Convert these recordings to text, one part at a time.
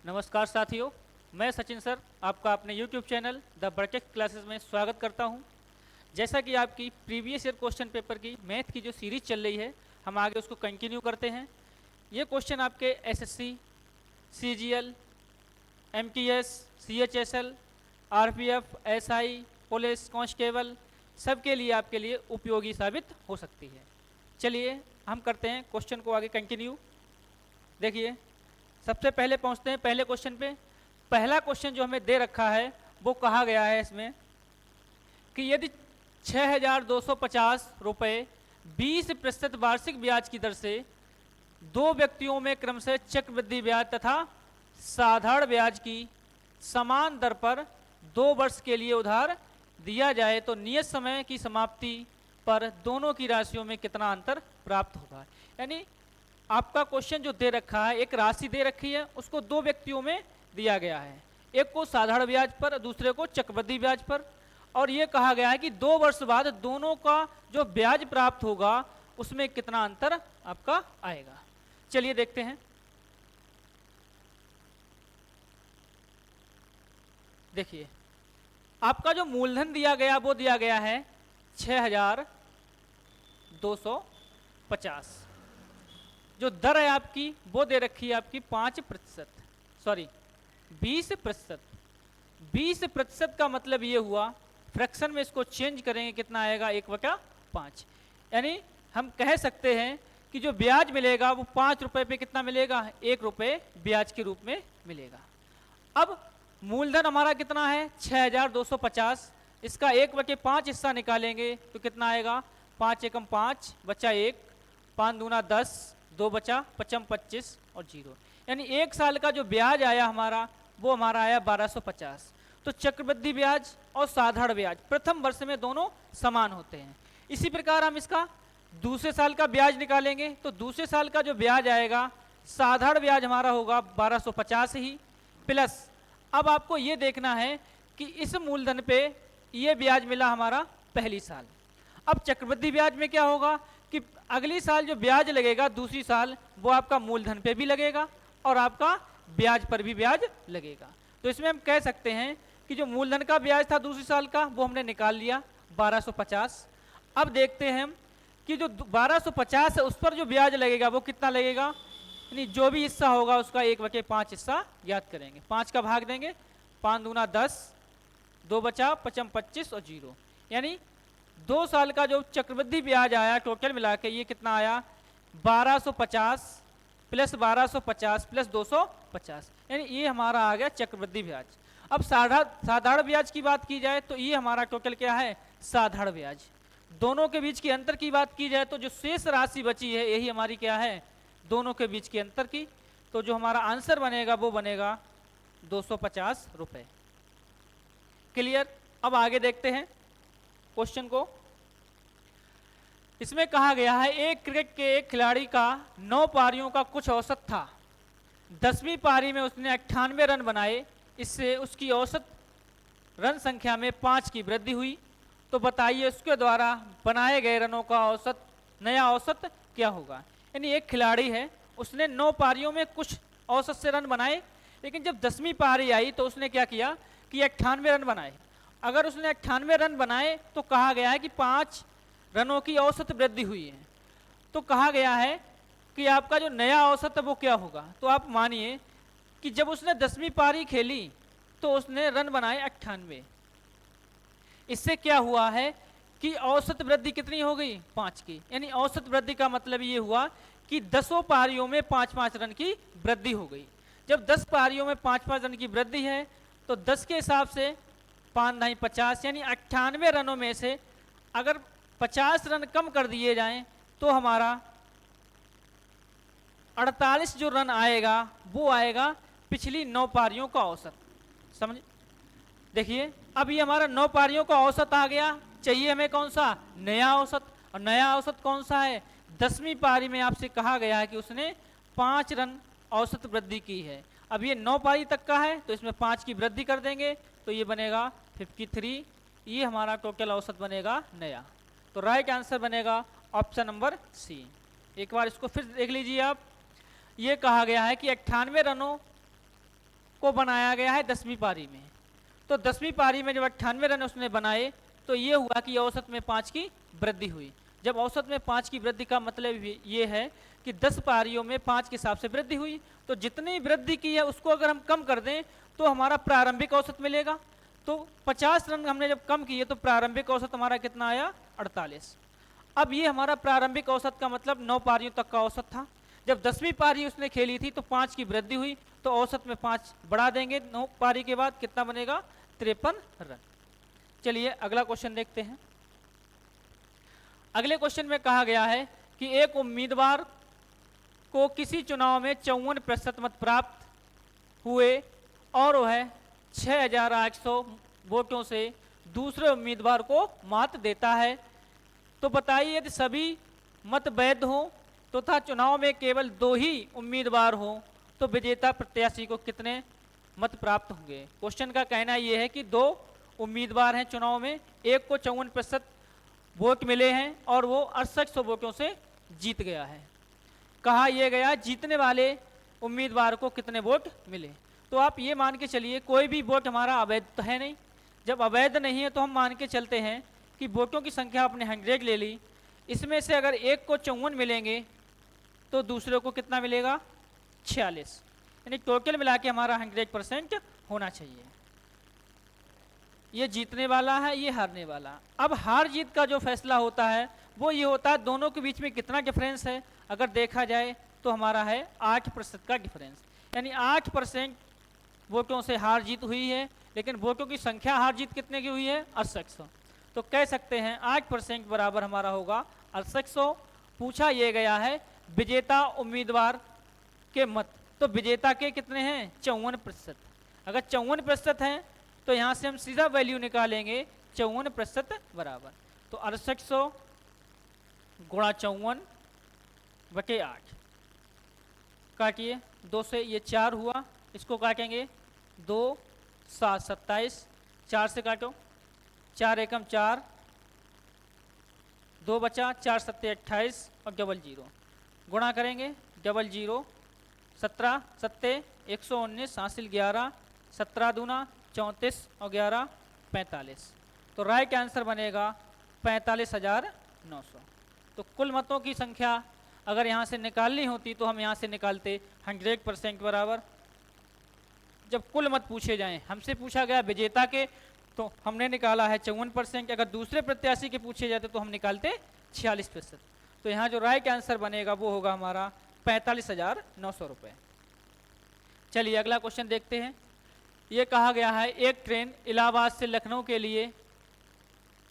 नमस्कार साथियों, मैं सचिन सर आपका अपने YouTube चैनल द बरटेक क्लासेस में स्वागत करता हूं। जैसा कि आपकी प्रीवियस ईयर क्वेश्चन पेपर की मैथ की जो सीरीज चल रही है, हम आगे उसको कंटिन्यू करते हैं। ये क्वेश्चन आपके SSC, CGL, MTS, CHSL, RPF, SI, police, constable सबके लिए आपके लिए उपयोगी साबित हो सकती है। चलिए हम करते हैं क्वेश्चन को आगे कंटिन्यू। देखिए, सबसे पहले पहुंचते हैं पहले क्वेश्चन पे। पहला क्वेश्चन जो हमें दे रखा है वो कहा गया है इसमें कि यदि 6,250 रुपये 20% वार्षिक ब्याज की दर से दो व्यक्तियों में क्रमशः चक्रवृद्धि ब्याज तथा साधारण ब्याज की समान दर पर 2 वर्ष के लिए उधार दिया जाए तो नियत समय की समाप्ति पर दोनों की राशियों में कितना अंतर प्राप्त होगा। यानी आपका क्वेश्चन जो दे रखा है, एक राशि दे रखी है, उसको दो व्यक्तियों में दिया गया है, एक को साधारण ब्याज पर, दूसरे को चक्रवृद्धि ब्याज पर, और ये कहा गया है कि 2 वर्ष बाद दोनों का जो ब्याज प्राप्त होगा उसमें कितना अंतर आपका आएगा। चलिए देखते हैं। देखिए, आपका जो मूलधन दिया गया वो दिया गया है 6,250। जो दर है आपकी वो दे रखी है आपकी 5%, सॉरी 20%। 20% का मतलब ये हुआ, फ्रैक्शन में इसको चेंज करेंगे कितना आएगा, 1/5। यानी हम कह सकते हैं कि जो ब्याज मिलेगा वो 5 रुपए पे कितना मिलेगा, 1 रुपए ब्याज के रूप में मिलेगा। अब मूलधन हमारा कितना है 6,250, इसका 1/5 हिस्सा निकालेंगे तो कितना आएगा, 5 एकम 5 बचा 1, 5 दूना 10, 2 बचा 5 25 और 0। यानी 1 साल का जो ब्याज आया हमारा वो हमारा आया 1250। तो चक्रवृद्धि ब्याज और साधारण ब्याज प्रथम वर्ष में दोनों समान होते हैं। इसी प्रकार हम इसका दूसरे साल का ब्याज निकालेंगे तो दूसरे साल का जो ब्याज आएगा, साधारण ब्याज हमारा होगा 1250 ही, प्लस अब आपको ये देखना है कि इस मूलधन पे ये ब्याज मिला हमारा पहली साल। अब चक्रवृद्धि ब्याज में क्या होगा कि अगली साल जो ब्याज लगेगा दूसरी साल, वो आपका मूलधन पे भी लगेगा और आपका ब्याज पर भी ब्याज लगेगा। तो इसमें हम कह सकते हैं कि जो मूलधन का ब्याज था दूसरी साल का वो हमने निकाल लिया 1250। अब देखते हैं हम कि जो 1250 है उस पर जो ब्याज लगेगा वो कितना लगेगा, यानी जो भी हिस्सा होगा उसका 1/5 हिस्सा याद करेंगे, 5 का भाग देंगे, 5 दूना 10, 2 बचा 5 25 और 0। यानी 2 साल का जो चक्रवृद्धि ब्याज आया टोटल मिला के ये कितना आया, 1250 प्लस 1250 प्लस 250, यानी ये हमारा आ गया चक्रवृद्धि ब्याज। अब साधारण ब्याज की बात की जाए तो ये हमारा टोटल क्या है, साधारण ब्याज। दोनों के बीच की अंतर की बात की जाए तो जो शेष राशि बची है यही हमारी क्या है, दोनों के बीच की अंतर की। तो जो हमारा आंसर बनेगा वो बनेगा 250 रुपए। क्लियर। अब आगे देखते हैं क्वेश्चन को। इसमें कहा गया है एक क्रिकेट के एक खिलाड़ी का 9 पारियों का कुछ औसत था। 10वीं पारी में उसने 98 रन बनाए, इससे उसकी औसत रन संख्या में 5 की वृद्धि हुई। तो बताइए उसके द्वारा बनाए गए रनों का औसत, नया औसत क्या होगा। यानी एक खिलाड़ी है, उसने 9 पारियों में कुछ औसत से रन बनाए, लेकिन जब 10वीं पारी आई तो उसने क्या किया कि 98 रन बनाए। अगर उसने 98 रन बनाए तो कहा गया है कि 5 रनों की औसत वृद्धि हुई है। तो कहा गया है कि आपका जो नया औसत है वो क्या होगा। तो आप मानिए कि जब उसने 10वीं पारी खेली तो उसने रन बनाए 98। इससे क्या हुआ है कि औसत वृद्धि कितनी हो गई, 5 की। यानी औसत वृद्धि का मतलब ये हुआ कि 10 पारियों में 5-5 रन की वृद्धि हो गई। जब 10 पारियों में 5-5 रन की वृद्धि है तो 10 के हिसाब से 5 9 50, यानी 98 रनों में से अगर 50 रन कम कर दिए जाएं तो हमारा 48 जो रन आएगा वो आएगा पिछली 9 पारियों का औसत। समझ। देखिए, अब ये हमारा 9 पारियों का औसत आ गया, चाहिए हमें कौन सा, नया औसत। और नया औसत कौन सा है, 10वीं पारी में आपसे कहा गया है कि उसने 5 रन औसत वृद्धि की है। अब ये 9 पारी तक का है तो इसमें 5 की वृद्धि कर देंगे तो ये बनेगा 53। ये हमारा टोटल औसत बनेगा नया। तो राइट आंसर बनेगा ऑप्शन नंबर सी। एक बार इसको फिर देख लीजिए आप। ये कहा गया है कि 98 रनों को बनाया गया है 10वीं पारी में। तो 10वीं पारी में जब 98 रन उसने बनाए तो ये हुआ कि औसत में 5 की वृद्धि हुई। जब औसत में 5 की वृद्धि का मतलब ये है कि 10 पारियों में 5 के हिसाब से वृद्धि हुई, तो जितनी वृद्धि की है उसको अगर हम कम कर दें तो हमारा प्रारंभिक औसत मिलेगा। तो 50 रन हमने जब कम किए तो प्रारंभिक औसत हमारा कितना आया, 48। अब ये हमारा प्रारंभिक औसत का मतलब 9 पारियों तक का औसत था। जब 10वीं पारी उसने खेली थी तो 5 की वृद्धि हुई, तो औसत में 5 बढ़ा देंगे 9 पारी के बाद, कितना बनेगा, 53 रन। चलिए अगला क्वेश्चन देखते हैं। अगले क्वेश्चन में कहा गया है कि एक उम्मीदवार को किसी चुनाव में 54% मत प्राप्त हुए और वह 6800 वोटों से दूसरे उम्मीदवार को मात देता है, तो बताइए यदि सभी मत वैध हों तथा चुनाव में केवल 2 ही उम्मीदवार हों तो विजेता प्रत्याशी को कितने मत प्राप्त होंगे। क्वेश्चन का कहना यह है कि 2 उम्मीदवार हैं चुनाव में, एक को 54% वोट मिले हैं और वो 6800 वोटों से जीत गया है। कहा यह गया जीतने वाले उम्मीदवार को कितने वोट मिले। तो आप ये मान के चलिए कोई भी वोट हमारा अवैध तो है नहीं। जब अवैध नहीं है तो हम मान के चलते हैं कि वोटों की संख्या आपने 100 ले ली, इसमें से अगर एक को 54 मिलेंगे तो दूसरे को कितना मिलेगा, 46, यानी टोटल मिला के हमारा 100% होना चाहिए। ये जीतने वाला है, ये हारने वाला। अब हार जीत का जो फैसला होता है वो ये होता है दोनों के बीच में कितना डिफरेंस है। अगर देखा जाए तो हमारा है 8% का डिफरेंस, यानी 8% वोटों से हार जीत हुई है, लेकिन वोटों की संख्या हार जीत कितने की हुई है, 6800। तो कह सकते हैं 8% बराबर हमारा होगा 6800। पूछा यह गया है विजेता उम्मीदवार के मत, तो विजेता के कितने हैं, 54%। अगर 54% हैं तो यहाँ से हम सीधा वैल्यू निकालेंगे 54% बराबर, तो 6800 गुणा 54/8, काटिए 2 से, ये 4 हुआ, इसको काटेंगे 2 7 27, 4 से काटो, 4 एकम 4, 2 बचा, 4 सत्ते 28 और 00 गुणा करेंगे 00, 17 सत्ते 119, हासिल 11, 17 दूना 34 और 11 45। तो राइट आंसर बनेगा 45,900। तो कुल मतों की संख्या अगर यहाँ से निकालनी होती तो हम यहाँ से निकालते 100% बराबर। जब कुल मत पूछे जाएं, हमसे पूछा गया विजेता के तो हमने निकाला है 54%, अगर दूसरे प्रत्याशी के पूछे जाते तो हम निकालते 46%। तो यहाँ जो राइट आंसर बनेगा वो होगा हमारा 45,900 रुपये। चलिए अगला क्वेश्चन देखते हैं। ये कहा गया है एक ट्रेन इलाहाबाद से लखनऊ के लिए,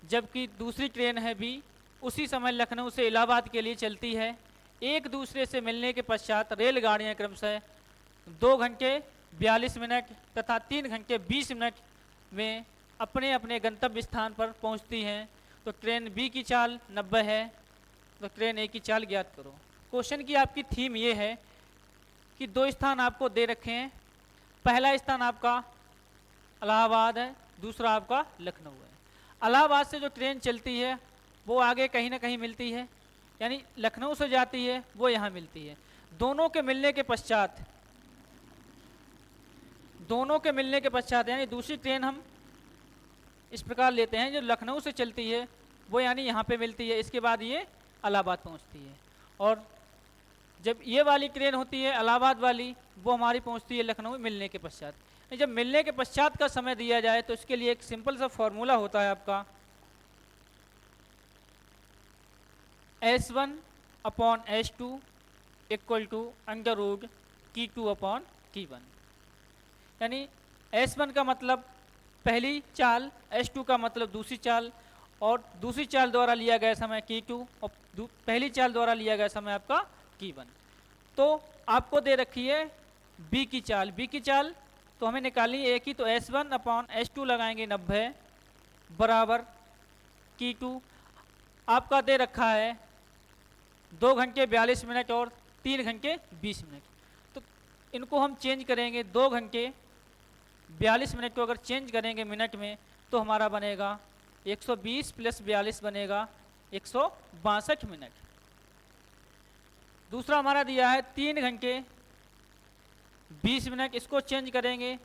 जबकि दूसरी ट्रेन है भी उसी समय लखनऊ से इलाहाबाद के लिए चलती है। एक दूसरे से मिलने के पश्चात रेलगाड़ियाँ क्रमशः 2 घंटे 42 मिनट तथा 3 घंटे 20 मिनट में अपने अपने गंतव्य स्थान पर पहुंचती हैं। तो ट्रेन बी की चाल 90 है, तो ट्रेन ए की चाल ज्ञात करो। क्वेश्चन की आपकी थीम ये है कि 2 स्थान आपको दे रखे हैं। पहला स्थान आपका इलाहाबाद है, दूसरा आपका लखनऊ है। इलाहाबाद से जो ट्रेन चलती है वो आगे कहीं ना कहीं मिलती है, यानी लखनऊ से जाती है वो यहाँ मिलती है। दोनों के मिलने के पश्चात यानी दूसरी ट्रेन हम इस प्रकार लेते हैं, जो लखनऊ से चलती है वो यानी यहाँ पे मिलती है, इसके बाद ये इलाहाबाद पहुँचती है। और जब ये वाली ट्रेन होती है इलाहाबाद वाली, वो हमारी पहुँचती है लखनऊ मिलने के पश्चात। जब मिलने के पश्चात का समय दिया जाए तो इसके लिए एक सिंपल सा फॉर्मूला होता है आपका, S1/S2 = √T2/T1। यानी S1 का मतलब पहली चाल, S2 का मतलब दूसरी चाल, और दूसरी चाल द्वारा लिया गया समय T2 और पहली चाल द्वारा लिया गया समय आपका T1। तो आपको दे रखी है B की चाल, तो हमें निकालनी है कि तो S1/S2 लगाएंगे 90 बराबर T2। आपका दे रखा है 2 घंटे 42 मिनट और 3 घंटे 20 मिनट। तो इनको हम चेंज करेंगे, 2 घंटे 42 मिनट को अगर चेंज करेंगे मिनट में तो हमारा बनेगा 120 + 42 बनेगा 162 मिनट। दूसरा हमारा दिया है 3 घंटे 20 मिनट, इसको चेंज करेंगे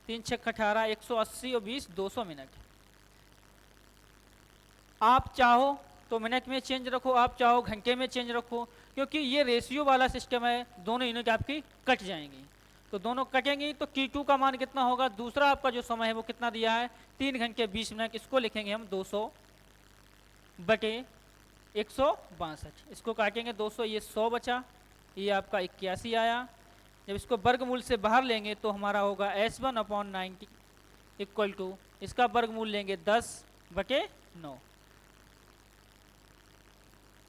3 छक 18, 180 और 20 200 मिनट। आप चाहो तो मिनट में चेंज रखो, आप चाहो घंटे में चेंज रखो, क्योंकि ये रेशियो वाला सिस्टम है, दोनों यूनिट आपकी कट जाएंगी। तो दोनों कटेंगी तो T2 का मान कितना होगा, दूसरा आपका जो समय है वो कितना दिया है 3 घंटे 20 मिनट, इसको लिखेंगे हम 200 बटे 162, इसको काटेंगे 200, ये 100 बचा, ये आपका 81 आया। जब इसको वर्गमूल से बाहर लेंगे तो हमारा होगा S1/90 इक्वल टू, इसका वर्गमूल लेंगे 10 बटे 9,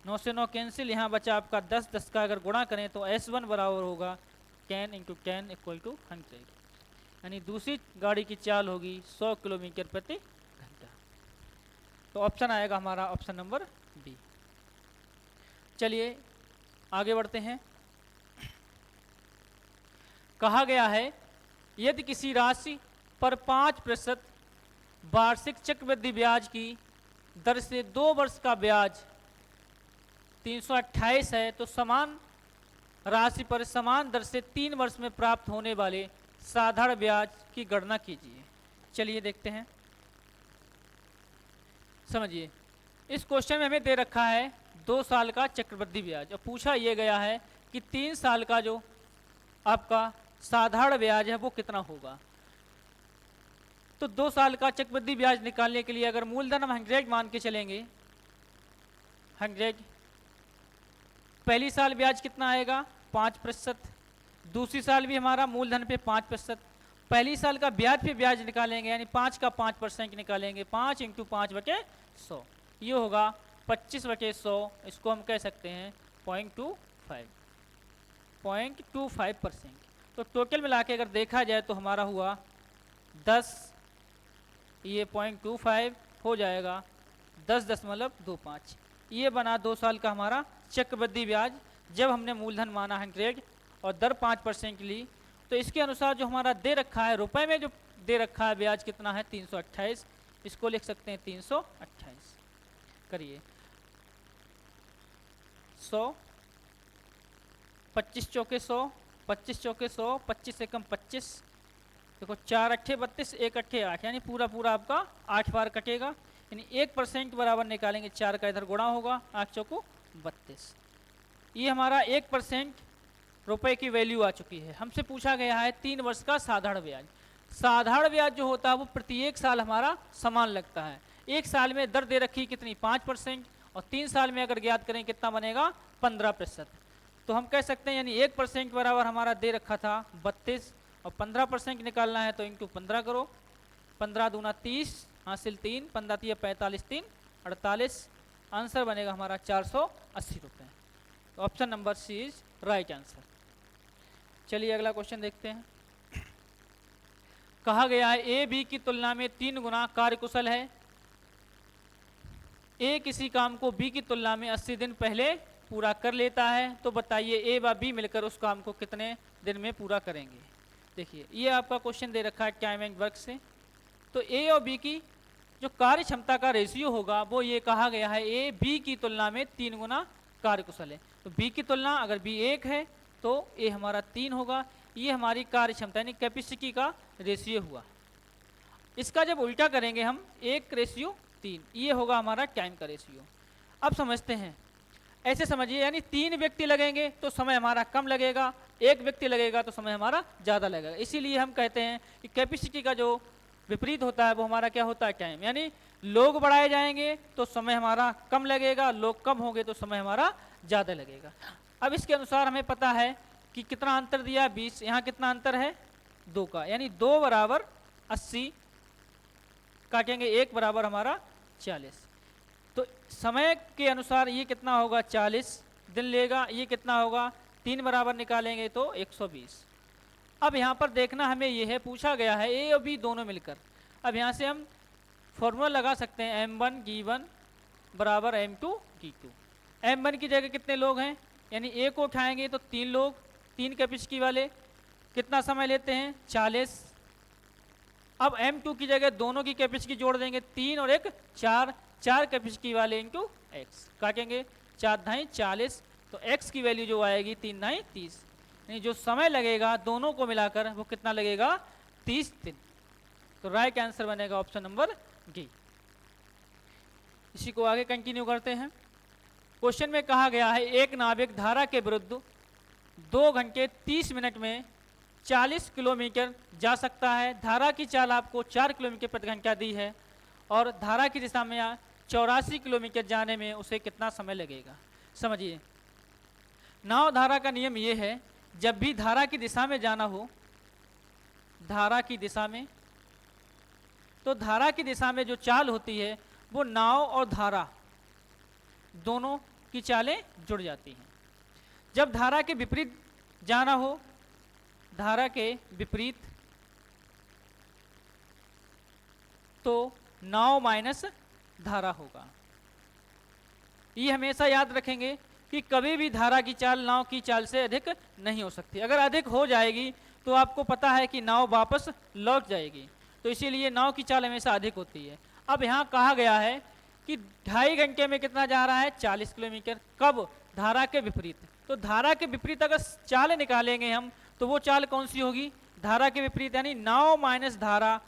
9 से 9 कैंसिल, यहाँ बचा आपका 10, 10 का अगर गुणा करें तो S1 बराबर होगा 10 × 10 इक्वल टू 100, यानी दूसरी गाड़ी की चाल होगी 100 किलोमीटर प्रति घंटा। तो ऑप्शन आएगा हमारा ऑप्शन नंबर बी। चलिए आगे बढ़ते हैं। कहा गया है यदि किसी राशि पर 5% वार्षिक चक्रवृद्धि ब्याज की दर से 2 वर्ष का ब्याज 328 है, तो समान राशि पर समान दर से 3 वर्ष में प्राप्त होने वाले साधारण ब्याज की गणना कीजिए। चलिए देखते हैं, समझिए। इस क्वेश्चन में हमें दे रखा है 2 साल का चक्रवृद्धि ब्याज और पूछा यह गया है कि 3 साल का जो आपका साधारण ब्याज है वो कितना होगा। तो 2 साल का चक्रवृद्धि ब्याज निकालने के लिए अगर मूलधन हम 100 मान के चलेंगे, 100, पहली साल ब्याज कितना आएगा 5%, दूसरी साल भी हमारा मूलधन पे 5%, पहली साल का ब्याज पे ब्याज निकालेंगे यानी 5 का 5% निकालेंगे, 5 × 5 बटे 100, ये होगा 25 बटे 100, इसको हम कह सकते हैं 0.25%। तो टोटल मिला के अगर देखा जाए तो हमारा हुआ 10, ये 0.25 हो जाएगा 10.25, ये बना 2 साल का हमारा चक्रवृद्धि ब्याज जब हमने मूलधन माना 100 और दर 5% ली। तो इसके अनुसार जो हमारा दे रखा है रुपए में, जो दे रखा है ब्याज कितना है 328, इसको लिख सकते हैं 328। करिए 100, 25 चौके 100, 25 चौके 100, 25 से कम 25, देखो 4 अट्ठे 32, 1 अट्ठे 8, यानी पूरा आपका 8 बार कटेगा, यानी 1% बराबर निकालेंगे, 4 का इधर गुणा होगा, 8 चौको 32, ये हमारा 1% रुपए की वैल्यू आ चुकी है। हमसे पूछा गया है 3 वर्ष का साधारण ब्याज। साधारण ब्याज जो होता है वो प्रत्येक साल हमारा समान लगता है। एक साल में दर दे रखी कितनी 5%, और 3 साल में अगर ज्ञात करें कितना बनेगा 15%। तो हम कह सकते हैं यानी 1% बराबर हमारा दे रखा था 32, और 15% निकालना है तो इंटू 15 करो, 15 दूना 30, हासिल 3, 15 3 45, 3 48, आंसर बनेगा हमारा 480 रुपये। तो option number C is right answer. चलिए अगला क्वेश्चन देखते हैं। कहा गया है ए बी की तुलना में 3 गुना कार्यकुशल है। ए किसी काम को बी की तुलना में 80 दिन पहले पूरा कर लेता है, तो बताइए ए व बी मिलकर उस काम को कितने दिन में पूरा करेंगे। देखिए ये आपका क्वेश्चन दे रखा है टाइम एंड वर्क से। तो ए और बी की जो कार्य क्षमता का रेशियो होगा वो ये कहा गया है ए बी की तुलना में 3 गुना कार्यकुशल है। तो बी की तुलना अगर बी 1 है तो ए हमारा 3 होगा, ये हमारी कार्य क्षमता यानी कैपेसिटी का रेशियो हुआ। इसका जब उल्टा करेंगे हम 1:3, ये होगा हमारा टाइम का रेशियो। अब समझते हैं, ऐसे समझिए यानी 3 व्यक्ति लगेंगे तो समय हमारा कम लगेगा, 1 व्यक्ति लगेगा तो समय हमारा ज़्यादा लगेगा। इसीलिए हम कहते हैं कि कैपेसिटी का जो विपरीत होता है वो हमारा क्या होता है टाइम, यानी लोग बढ़ाए जाएंगे तो समय हमारा कम लगेगा, लोग कम होंगे तो समय हमारा ज़्यादा लगेगा। अब इसके अनुसार हमें पता है कि कितना अंतर दिया 20, यहाँ कितना अंतर है 2 का, यानी 2 बराबर 80, काटेंगे 1 बराबर हमारा 40। तो समय के अनुसार ये कितना होगा 40 दिन लेगा, ये कितना होगा 3 बराबर निकालेंगे तो 120। अब यहाँ पर देखना हमें ये है, पूछा गया है ए और बी दोनों मिलकर। अब यहाँ से हम फॉर्मूला लगा सकते हैं m1 g1 बराबर m2 g2। m1 की जगह कितने लोग हैं, यानी ए को उठाएंगे तो 3 लोग, 3 कैपेसिटी वाले, कितना समय लेते हैं 40। अब m2 की जगह दोनों की कैपेसिटी जोड़ देंगे, 3 और 1 4, 4 कैपेसिटी वाले इंटू x, काटेंगे 4 × 40, तो x की वैल्यू जो आएगी 3 × 30, यानी जो समय लगेगा दोनों को मिलाकर वो कितना लगेगा, 30 दिन। तो राइट आंसर बनेगा ऑप्शन नंबर डी। इसी को आगे कंटिन्यू करते हैं। क्वेश्चन में कहा गया है एक नाविक धारा के विरुद्ध 2 घंटे 30 मिनट में 40 किलोमीटर जा सकता है। धारा की चाल आपको 4 किलोमीटर प्रति घंटा दी है और धारा की दिशा में 84 किलोमीटर जाने में उसे कितना समय लगेगा। समझिए, नाव धारा का नियम ये है, जब भी धारा की दिशा में जाना हो, धारा की दिशा में, तो धारा की दिशा में जो चाल होती है वो नाव और धारा दोनों की चालें जुड़ जाती हैं। जब धारा के विपरीत जाना हो, धारा के विपरीत, तो नाव माइनस धारा होगा। ये हमेशा याद रखेंगे कि कभी भी धारा की चाल नाव की चाल से अधिक नहीं हो सकती। अगर अधिक हो जाएगी तो आपको पता है कि नाव वापस लौट जाएगी, तो इसीलिए नाव की चाल हमेशा अधिक होती है। अब यहाँ कहा गया है कि 2.5 घंटे में कितना जा रहा है, 40 किलोमीटर। कब, धारा के विपरीत। तो धारा के विपरीत अगर चाल निकालेंगे हम, तो वो चाल कौन सी होगी, धारा के विपरीत, यानी नाव माइनस धारा,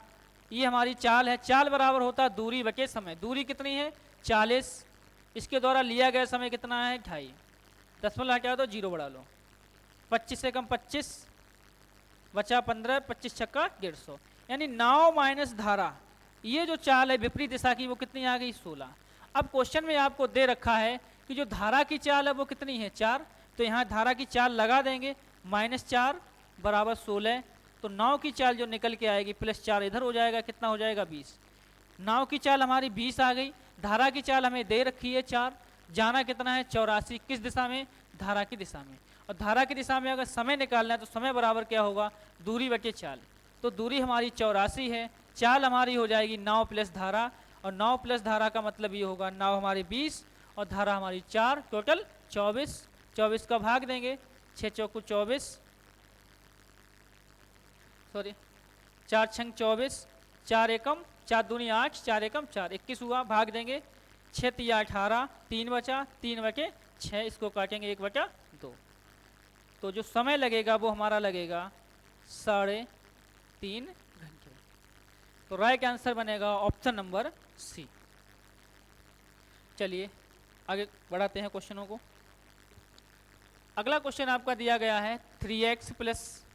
ये हमारी चाल है। चाल बराबर होता है दूरी बटे समय। दूरी कितनी है, 40, इसके द्वारा लिया गया समय कितना है, 2.5। 10 हटा दो, 0 बढ़ा लो, 25 से कम 25, बचा 15, 25 छक्का 150, यानी नाव माइनस धारा, ये जो चाल है विपरीत दिशा की वो कितनी आ गई, 16। अब क्वेश्चन में आपको दे रखा है कि जो धारा की चाल है वो कितनी है, 4। तो यहाँ धारा की चाल लगा देंगे, -4 बराबर 16। तो नाव की चाल जो निकल के आएगी +4 इधर हो जाएगा, कितना हो जाएगा, 20। नाव की चाल हमारी 20 आ गई। धारा की चाल हमें दे रखी है 4, जाना कितना है, 84। किस दिशा में, धारा की दिशा में। और धारा की दिशा में अगर समय निकालना है तो समय बराबर क्या होगा, दूरी बटे चाल। तो दूरी हमारी 84 है, चाल हमारी हो जाएगी नाव प्लस धारा, और नाव प्लस धारा का मतलब ये होगा नाव हमारी 20 और धारा हमारी 4, टोटल 24। 24 का भाग देंगे, 6 चौको 24, सॉरी 4 छंग 24, 4 एकम 4 दूनी 8, 4 एकम 4, 21 हुआ, भाग देंगे, 6 तिया 18, 3 बचा, 3 बटे 6, इसको काटेंगे 1/2। तो जो समय लगेगा वो हमारा लगेगा 3.5 घंटे। तो राइट आंसर बनेगा ऑप्शन नंबर सी। चलिए आगे बढ़ाते हैं क्वेश्चनों को। अगला क्वेश्चन आपका दिया गया है 3x +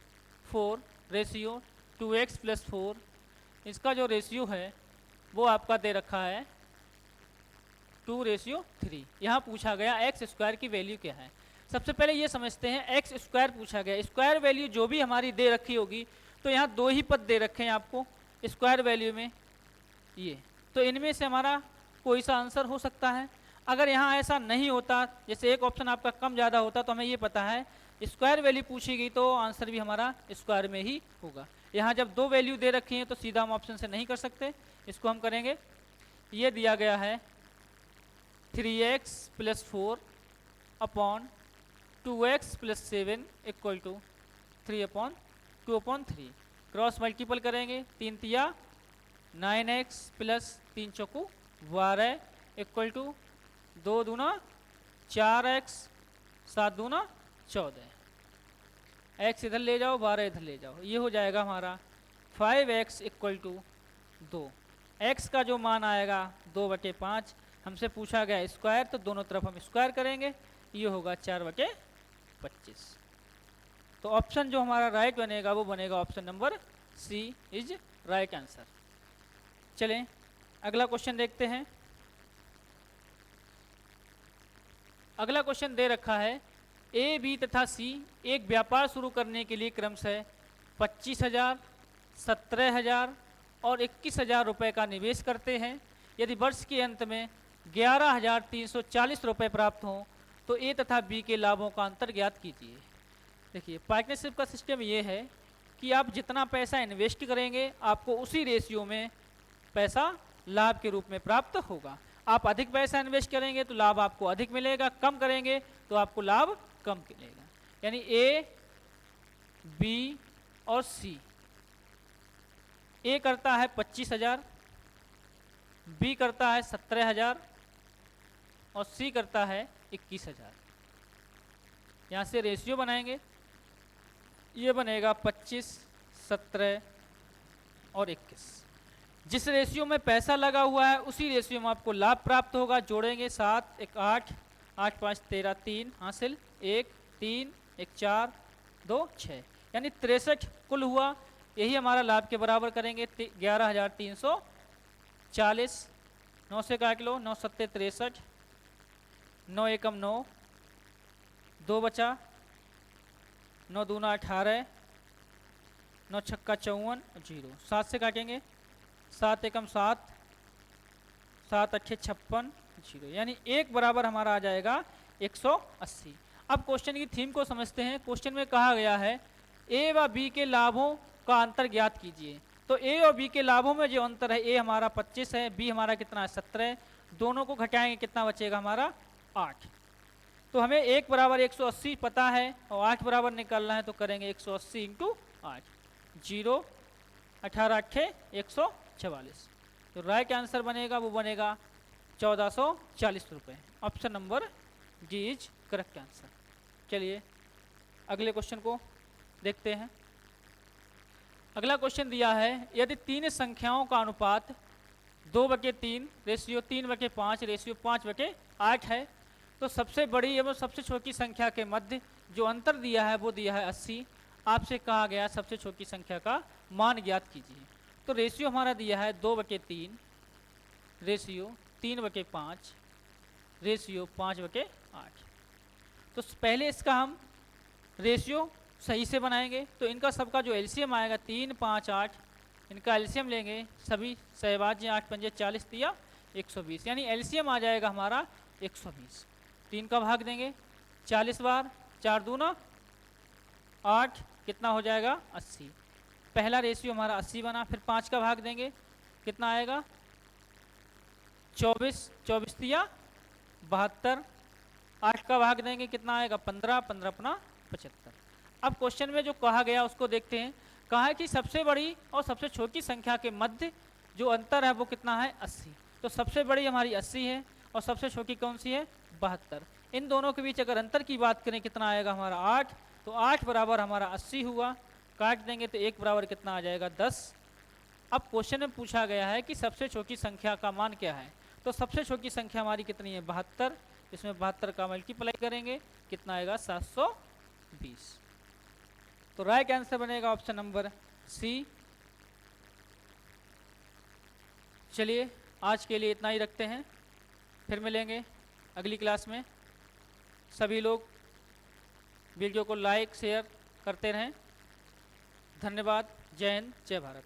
4 रेशियो 2x + 4। इसका जो रेशियो है वो आपका दे रखा है 2:3। यहाँ पूछा गया x² की वैल्यू क्या है। सबसे पहले ये समझते हैं, x² पूछा गया, स्क्वायर वैल्यू जो भी हमारी दे रखी होगी, तो यहाँ 2 ही पद दे रखे हैं आपको स्क्वायर वैल्यू में, ये तो इनमें से हमारा कोई सा आंसर हो सकता है। अगर यहाँ ऐसा नहीं होता, जैसे एक ऑप्शन आपका कम ज़्यादा होता, तो हमें ये पता है स्क्वायर वैल्यू पूछी गई तो आंसर भी हमारा स्क्वायर में ही होगा। यहाँ जब 2 वैल्यू दे रखी हैं तो सीधा हम ऑप्शन से नहीं कर सकते, इसको हम करेंगे। ये दिया गया है 3x + 4 upon 2x + 7 = 3/2/3। Cross multiple करेंगे, 3 तिया 9x + 3 चौको 12 = 2 दूना 4x 7 दूना 14। x इधर ले जाओ, 12 इधर ले जाओ, ये हो जाएगा हमारा 5x = 2। x का जो मान आएगा 2/5, हमसे पूछा गया स्क्वायर, तो दोनों तरफ हम स्क्वायर करेंगे, ये होगा 4/25। तो ऑप्शन जो हमारा राइट बनेगा वो बनेगा option number C is right answer. चलें अगला क्वेश्चन देखते हैं। अगला क्वेश्चन दे रखा है ए, बी तथा सी एक व्यापार शुरू करने के लिए क्रमशः 25,000, 17,000 और 21,000 रुपये का निवेश करते हैं। यदि वर्ष के अंत में 11,340 रुपये प्राप्त हों तो ए तथा बी के लाभों का अंतर ज्ञात कीजिए। देखिए, पार्टनरशिप का सिस्टम ये है कि आप जितना पैसा इन्वेस्ट करेंगे आपको उसी रेशियो में पैसा लाभ के रूप में प्राप्त होगा। आप अधिक पैसा इन्वेस्ट करेंगे तो लाभ आपको अधिक मिलेगा, कम करेंगे तो आपको लाभ कम मिलेगा। यानी ए, बी और सी, ए करता है 25,000, बी करता है 17,000 और सी करता है 21,000। यहाँ से रेशियो बनाएंगे ये बनेगा 25, 17 और 21। जिस रेशियो में पैसा लगा हुआ है उसी रेशियो में आपको लाभ प्राप्त होगा। जोड़ेंगे 7, 1 8, 8 5 13, 3 हासिल, 1 3, 1 4, 2 6, यानी 63 कुल हुआ। यही हमारा लाभ के बराबर करेंगे 11,340। 9 से काट लो, 9 7 63, 9 एकम 9, 2 बचा, 9 दूना 18, 9 छक्का 54, 0। 7 से काटेंगे, 7 एकम 7, 7 अट्ठे 56, 0, यानी एक बराबर हमारा आ जाएगा 180। अब क्वेश्चन की थीम को समझते हैं। क्वेश्चन में कहा गया है ए व बी के लाभों का अंतर ज्ञात कीजिए। तो ए और बी के लाभों में जो अंतर है, ए हमारा 25 है, बी हमारा कितना है 17 है, दोनों को घटाएंगे कितना बचेगा हमारा 8। तो हमें 1 बराबर 180 पता है और 8 बराबर निकालना है, तो करेंगे 180 इंटू 8, 0 18 अट्ठे 144। तो राइट आंसर बनेगा वो बनेगा 1440 रुपये। Option number D is correct answer. चलिए अगले क्वेश्चन को देखते हैं। अगला क्वेश्चन दिया है, यदि 3 संख्याओं का अनुपात 2/3 रेशियो 3/5 रेशियो 5/8 है, तो सबसे बड़ी एवं सबसे छोटी संख्या के मध्य जो अंतर दिया है वो दिया है 80। आपसे कहा गया सबसे छोटी संख्या का मान ज्ञात कीजिए। तो रेशियो हमारा दिया है 2/3 रेशियो 3/5 रेशियो 5/8। तो पहले इसका हम रेशियो सही से बनाएंगे। तो इनका सबका जो एलसीएम आएगा 3 5 8, इनका एलसीएम लेंगे, सभी सहभाज्य 8 पंजे 40 दिया 120, यानी एलसीएम आ जाएगा हमारा 120। 3 का भाग देंगे 40 बार, 4 दूना 8, कितना हो जाएगा 80। पहला रेशियो हमारा 80 बना। फिर 5 का भाग देंगे, कितना आएगा 24, 24 दिया 72। 8 का भाग देंगे, कितना आएगा 15, 15 अपना 75। अब क्वेश्चन में जो कहा गया उसको देखते हैं। कहा है कि सबसे बड़ी और सबसे छोटी संख्या के मध्य जो अंतर है वो कितना है 80। तो सबसे बड़ी हमारी 80 है और सबसे छोटी कौन सी है 72। इन दोनों के बीच अगर अंतर की बात करें कितना आएगा हमारा 8। तो 8 बराबर हमारा 80 हुआ। काट देंगे तो 1 बराबर कितना आ जाएगा 10। अब क्वेश्चन में पूछा गया है कि सबसे छोटी संख्या का मान क्या है। तो सबसे छोटी संख्या हमारी कितनी है 72। इसमें 72 का मल्टीप्लाई करेंगे, कितना आएगा 720। तो राइट आंसर बनेगा ऑप्शन नंबर सी। चलिए आज के लिए इतना ही रखते हैं, फिर मिलेंगे अगली क्लास में। सभी लोग वीडियो को लाइक शेयर करते रहें। धन्यवाद। जय हिंद, जय भारत।